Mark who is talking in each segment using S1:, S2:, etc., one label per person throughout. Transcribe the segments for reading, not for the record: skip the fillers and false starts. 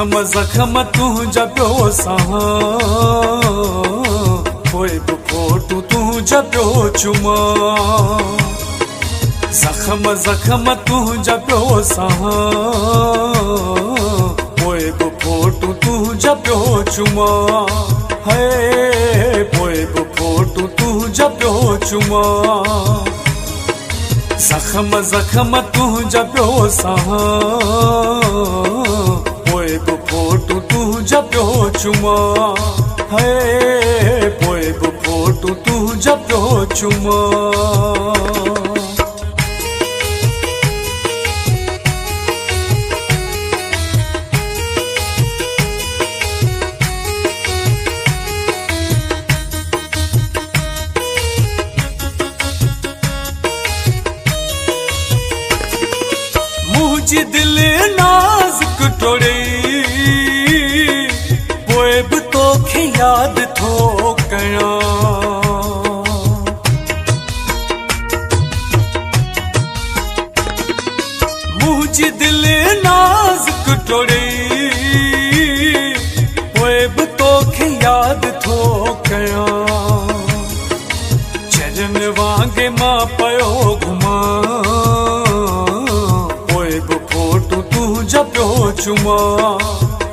S1: जखम जखम तुझा पियो सहा पोइ बि फोटू तुझा पियो चुमा जखम जखम तुझा पियो सहा पोइ बि फोटू तुझा पियो चुमा है पोइ बि फोटू तुझा पियो चुमा जखम जखम तुझा पियो सहा पोइ बि फोटू तुझा पियो चुमा है पोइ बि फोटू तुझा पियो चुमा मुझी दिल नाज़ुक टोड़े पोइ बि तोखे यादि थो कयां मुझी दिल नाज़ुक टोड़े पोइ बि तोखे यादि थो कयां चरन वांगे मां पियो घुमां पियो चुमा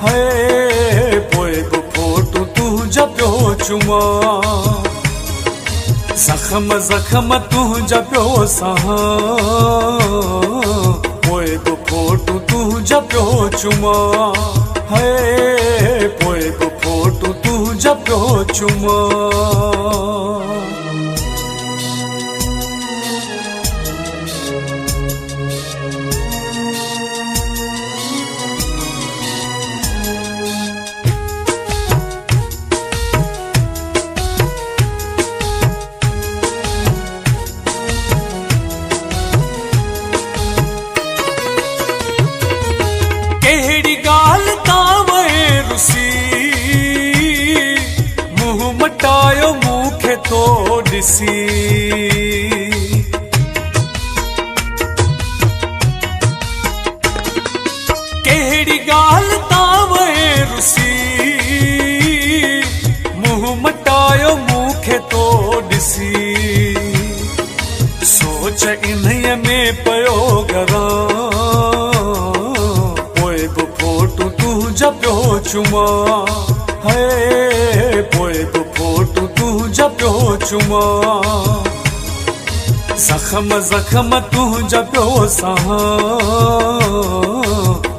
S1: है पोइ बि फोटू तुझा पियो चुमा जखम जखम तुझा पियो सहा पोइ बि फोटू तुझा पियो चुमा है पोइ बि फोटू तुझा पियो चुमा कहिड़ी ॻाल्हि तां रुसी मुंहुं मटायो मूंखे तो ॾिसी कहिड़ी ॻाल्हि तां रुसी मुंहुं मटायो मूंखे तो ॾिसी सोच इन्हीअ में पियो घरां तुझा पियो चुमा है पोइ बि फोटू तुझा पियो चुमा जखम जखम तुझा पियो सहा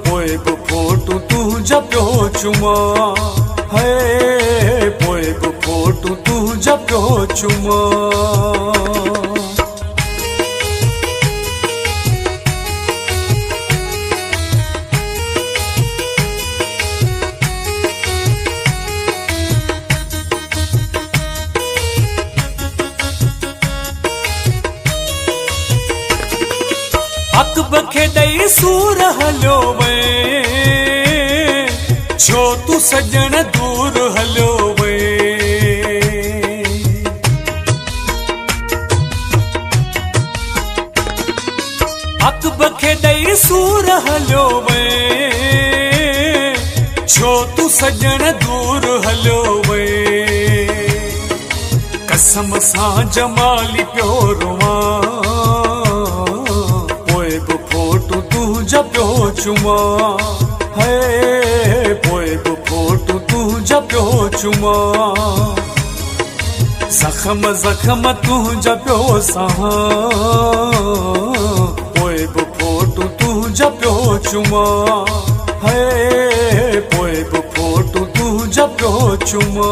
S1: पोइ बि फोटू तुझा पियो चुमा है पोइ बि फोटू तुझा पियो चुमा अकब खे ॾेई सूर हलियो वे छो तूं सजण दूर हलियो वे अकब खे ॾेई सूर हलियो वे छो तूं सजण दूर हलियो वे कसम सां जमाली पियो रोवां फोटू तुझा पियो चुमा है पोइ बि फोटू तुझा पियो चुमा जखम जखम तुझा पियो सहा पोइ बि फोटू तुझा पियो चुमा है पोइ बि फोटू तुझा पियो चुमा